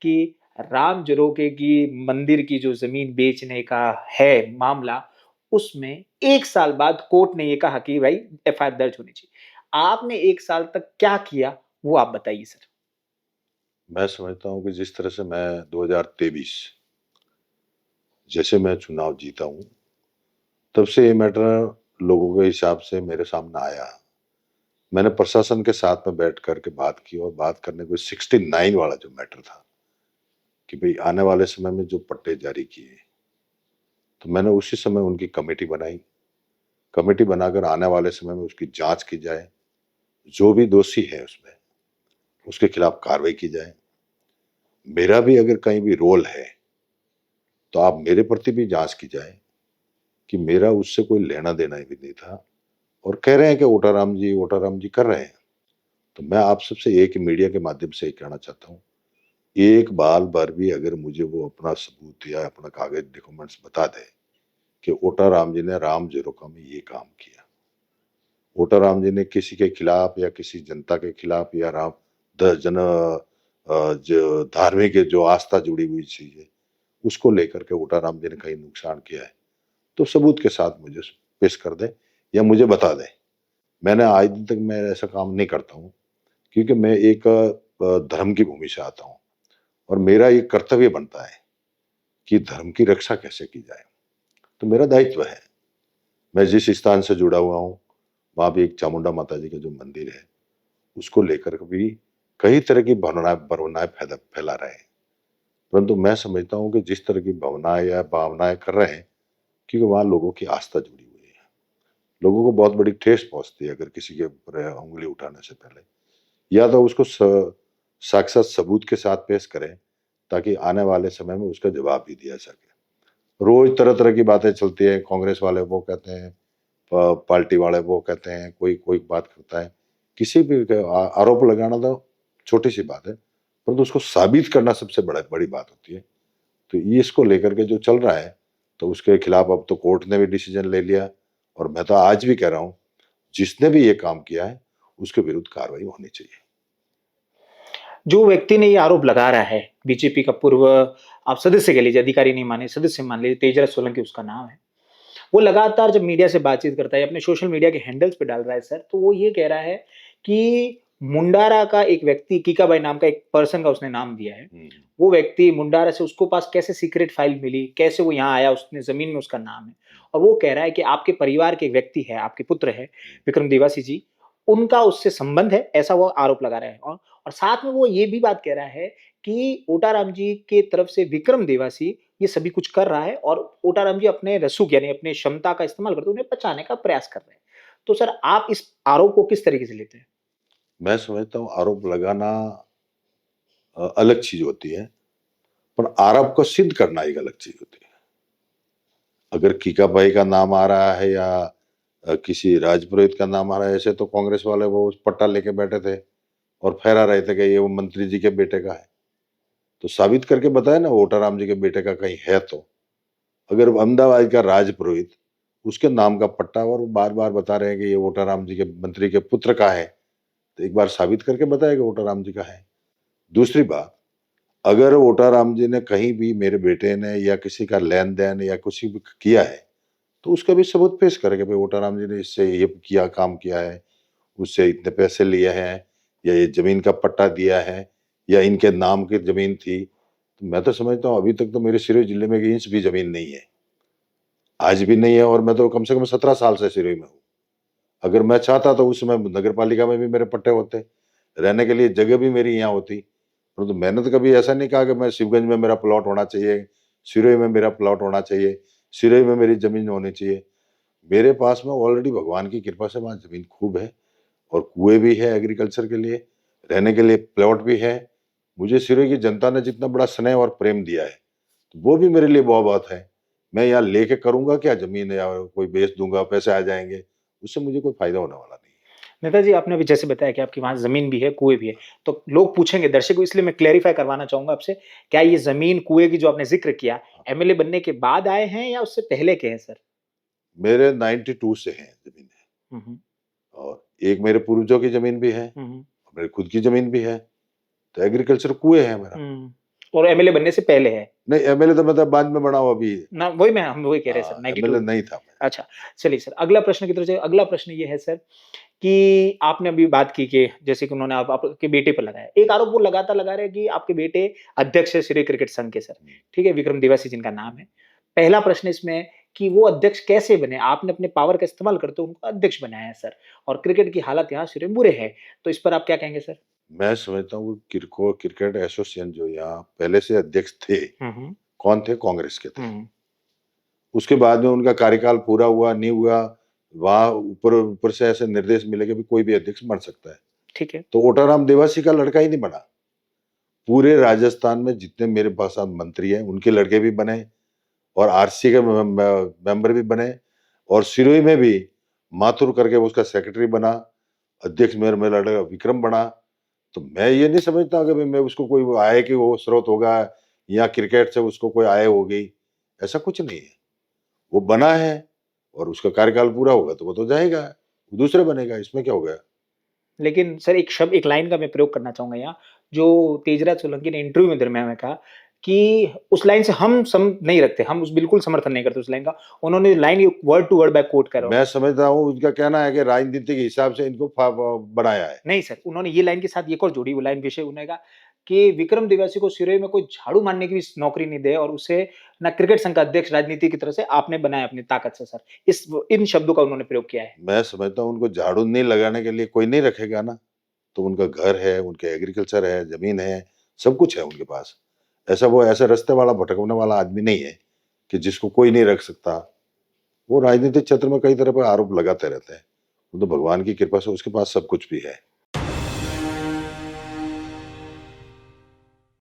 कि राम जरोके की मंदिर की जो ज़मीन बेचने का है मामला, उसमें 1 साल बाद कोर्ट ने ये कहा कि भाई एफआईआर दर्ज होनी चाहिए। आपने 1 साल तक क्या किया, वो आप बताइए सर? मैं समझता हूँ कि जिस तरह से मैं 2023 जैसे मैं चुनाव जीता हूँ, तब से ये मैटर लोगों के हिसाब से मेरे सामने आया। मैंने प्रशासन के साथ में बैठ कर के बात की और बात करने को 69 वाला जो मैटर था कि भई आने वाले समय में जो पट्टे जारी किए, तो मैंने उसी समय उनकी कमेटी बनाई। कमेटी बनाकर आने वाले समय में उसकी जाँच की जाए, जो भी दोषी है उसमें, उसके खिलाफ कार्रवाई की जाए। मेरा भी अगर कहीं भी रोल है, तो आप मेरे प्रति भी जाँच की जाए कि मेरा उससे कोई लेना-देना भी नहीं था और कह रहे हैं कि ओटाराम जी कर रहे हैं। तो मैं आप सबसे एक मीडिया के माध्यम से ये कहना चाहता हूँ, एक बाल भर भी अगर मुझे वो अपना सबूत या अपना कागज़ डॉक्यूमेंट्स बता दे कि ओटाराम जी ने राम ज़ीरोका में ये काम किया। ओटाराम जी ने किसी के खिलाफ या किसी जनता के खिलाफ या राम द जन जो धार्मिक जो आस्था जुड़ी हुई चीज़ है, उसको लेकर के ओटाराम जी ने कहीं नुकसान किया है, तो सबूत के साथ मुझे पेश कर दें या मुझे बता दें। मैंने आज दिन तक मैं ऐसा काम नहीं करता हूँ, क्योंकि मैं एक धर्म की भूमि से आता हूँ और मेरा ये कर्तव्य बनता है कि धर्म की रक्षा कैसे की जाए। तो मेरा दायित्व है। मैं जिस स्थान से जुड़ा हुआ हूँ, वहाँ भी एक चामुंडा माता जी का जो मंदिर है, उसको लेकर के भी कई तरह की भावनाएँ फैला रहे हैं। परंतु मैं समझता हूँ कि जिस तरह की भावनाएँ या भावनाएँ कर रहे हैं, क्योंकि वहाँ लोगों की आस्था जुड़ी हुई है। लोगों को बहुत बड़ी ठेस पहुँचती है अगर किसी के ऊपर उँगली उठाने से पहले। या तो उसको साक्षात सबूत के साथ पेश करें, ताकि आने वाले समय में उसका जवाब भी दिया सके। रोज़ तरह-तरह की बातें चलती हैं, कांग्रेस वाले वो कहते हैं, पार्टी वाले वो कहते हैं, कोई कोई बात करता है। किसी भी के आरोप लगाना तो छोटी-सी बात है, परंतु उसको साबित करना सबसे बड़ी बात होती है। तो ये इसको लेकर के जो चल रहा है, तो उसके खिलाफ अब तो कोर्ट ने भी डिसीजन ले लिया और मैं तो आज भी कह रहा हूँ, जिसने भी ये काम किया है, उसके विरुद्ध कार्रवाई होनी चाहिए। जो व्यक्ति ने ये आरोप लगा रहा है, बीजेपी का पूर्व आप सदस्य कह लीजिए, अधिकारी नहीं माने, सदस्य मान लीजिए, तेजराज सोलंकी उसका नाम है। वो लगातार जब मीडिया से बातचीत करता है, अपने सोशल मीडिया के हैंडल्स पे डाल रहा है सर, तो वो ये कह रहा है कि मुंडारा का एक व्यक्ति, कीकाबाई नाम का एक पर्सन का उसने नाम दिया है। हुँ। वो व्यक्ति मुंडारा से उसको पास कैसे सीक्रेट फाइल मिली, कैसे वो यहाँ आया, उसने ज़मीन में उसका नाम है। और वो कह रहा है कि आपके परिवार के एक व्यक्ति है, आपके पुत्र हैं, विक्रम देवासी जी, उनका उससे संबंध है, ऐसा वो आरोप लगा रहा है। और साथ में वो ये भी बात कह रहा है कि ओटाराम जी के तरफ से विक्रम देवासी ये सभी कुछ कर रहा है और ओटाराम जी अपने रसूख यानी अपने क्षमता का इस्तेमाल करके उन्हें बचाने का प्रयास कर रहे हैं। तो सर आप इस आरोप को किस तरीके से लेते हैं? मैं समझता हूँ आरोप लगाना अलग चीज़ होती है, पर आरोप को सिद्ध करना एक अलग चीज़ होती है। अगर कीकाबाई का नाम आ रहा है या किसी राजपुरोहित का नाम आ रहा है, ऐसे तो कांग्रेस वाले वो पट्टा लेके बैठे थे और फहरा रहे थे कि ये वो मंत्री जी के बेटे का है। तो साबित करके बताए ना ओटाराम जी के बेटे का कहीं है तो। अगर अहमदाबाद का राजपुरोहित, उसके नाम का पट्टा और वो बार-बार बता रहे हैं कि ये ओटाराम जी के मंत्री के पुत्र का है, तो एक बार साबित करके बताएँ कि ओटाराम जी का है। दूसरी बात, अगर ओटाराम जी ने कहीं भी मेरे बेटे ने या किसी का लेन-देन या कुछ भी किया है, तो उसका भी सबूत पेश करें कि भाई ओटाराम जी ने इससे ये किया काम किया है, उससे इतने पैसे लिए हैं या ये ज़मीन का पट्टा दिया है या इनके नाम की ज़मीन थी। तो मैं तो समझता हूँ अभी तक तो मेरे सिरोही जिले में 1 इंच भी ज़मीन नहीं है। आज भी नहीं है और मैं तो कम से कम 17 साल से सिरोही में हूँ। अगर मैं चाहता तो उस समय नगर पालिका में भी मेरे पट्टे होते, रहने के लिए जगह भी मेरी यहाँ होती। परंतु मैंने तो कभी ऐसा नहीं कहा कि मैं शिवगंज में मेरा प्लॉट होना चाहिए, सिरोही में मेरा प्लॉट होना चाहिए, सिरोही में मेरी ज़मीन होनी चाहिए। मेरे पास में ऑलरेडी भगवान की कृपा से वहाँ ज़मीन खूब है और कुएँ भी है एग्रीकल्चर के लिए, रहने के लिए प्लॉट भी है। मुझे सिरोही की जनता ने जितना बड़ा स्नेह और प्रेम दिया है, तो वो भी मेरे लिए बहुत है। मैं यहाँ लेके करूँगा क्या ज़मीन या कोई बेच दूँगा, पैसे आ जाएँगे, उससे मुझे कोई फ़ायदा होने वाला नहीं है। नेताजी आपने अभी जैसे बताया कि आपकी वहाँ ज़मीन भी है, कुएँ भी है। तो लोग पूछेंगे दर्शकों इसलिए मैं क्लेरिफ़ाई करवाना चाहूँगा आपसे, क्या ये ज़मीन, कुएँ की जो आपने ज़िक्र किया, एमएलए बनने के बाद आए हैं या उससे पहले के हैं सर? मेरे 92 से हैं ज़मीनें हुँ, हुँ। और एक मेरे पूर्वजों की ज़मीन भी है, हुँ, हुँ। और मेरी खुद की ज़मीन भी है, तो एग्रीकल्चर कुएँ है मेरा। हुँ। और एमएलए बनने से पहले है नहीं, एमएलए तो मतलब बाद में बना हुआ अभी। ना, वही मैं हम वही कह रहे हैं सर, एमएलए 92। नहीं था मैं। अच्छा, चलिए सर अगला प्रश्न की तरफ चलिए। अगला प्रश्न ये है सर कि आपने अभी बात की कि जैसे कि उन्होंने आप आपके बेटे पर लगाया। एक आरोप वो लगातार लगा रहे हैं कि आपके बेटे अध्यक्ष है श्री क्रिकेट संघ के सर, ठीक है? विक्रम दिवासी जिनका नाम है। पहला प्रश्न इसमें है कि वो अध्यक्ष कैसे बने? आपने अपने पावर का इस्तेमाल करते हुए उनको अध्यक्ष बनाया है सर, और क्रिकेट की हालत यहाँ सिरे बुरे हैं। तो इस पर आप क्या कहेंगे सर? मैं समझता हूँ क्रिकेट एसोसिएशन जो यहाँ पहले से अध्यक्ष थे, हुँ, हुँ। कौन थे? कांग्रेस के थे। हुँ, उसके बाद में उनका कार्यकाल पूरा हुआ, नहीं हुआ, वहाँ ऊपर ऊपर से ऐसे निर्देश मिले कि भी कोई भी अध्यक्ष बन सकता है। ठीक है। तो ओटाराम देवासी का लड़का ही नहीं बना। पूरे राजस्थान में जितने मेरे पास अब मंत्री हैं, उनके लड़के भी बने और आरसी के मेंबर भी बने, और सिरोही में भी माथुर करके उसका सेक्रेटरी बना, अध्यक्ष मेरा लड़का विक्रम बना। तो मैं ये नहीं समझता कि मैं उसको कोई आय कि वो स्रोत होगा या क्रिकेट से उसको कोई आय होगी, ऐसा कुछ नहीं है। वो बना है और उसका कार्यकाल पूरा होगा तो वो तो जाएगा, दूसरे बनेगा, इसमें क्या हो गया? लेकिन सर एक शब्द, एक लाइन का मैं प्रयोग करना चाहूँगा यहाँ, जो तेजराज सोलंकी ने इंटरव्यू में दरमियान में कहा कि उस लाइन से हम सम नहीं रखते, हम उस बिल्कुल समर्थन नहीं करते उस लाइन का। उन्होंने लाइन वर्ड टू वर्ड मैं कोट कर रहा हूँ। मैं समझता हूँ उनका कहना है कि राजनीति के हिसाब से इनको बनाया है। नहीं सर, उन्होंने ये लाइन के साथ एक और जोड़ी, वो लाइन विषय उन्होंने कहा कि विक्रम दिवासी को सिरोही में कोई झाड़ू मारने की भी नौकरी नहीं दे, और उसे ना क्रिकेट संघ का अध्यक्ष राजनीति की तरफ से आपने बनाया अपनी ताकत से सर। इन शब्दों का उन्होंने प्रयोग किया है। मैं समझता हूँ उनको झाड़ू नहीं लगाने के लिए कोई नहीं रखेगा ना, तो उनका घर है, उनके एग्रीकल्चर है, जमीन है, सब कुछ है उनके पास। ऐसा वो ऐसा रास्ते वाला भटकने वाला आदमी नहीं है कि जिसको कोई नहीं रख सकता। वो राजनीतिक क्षेत्र में कई तरह के आरोप लगाते रहते हैं। वो तो भगवान की कृपा से उसके पास सब कुछ भी है।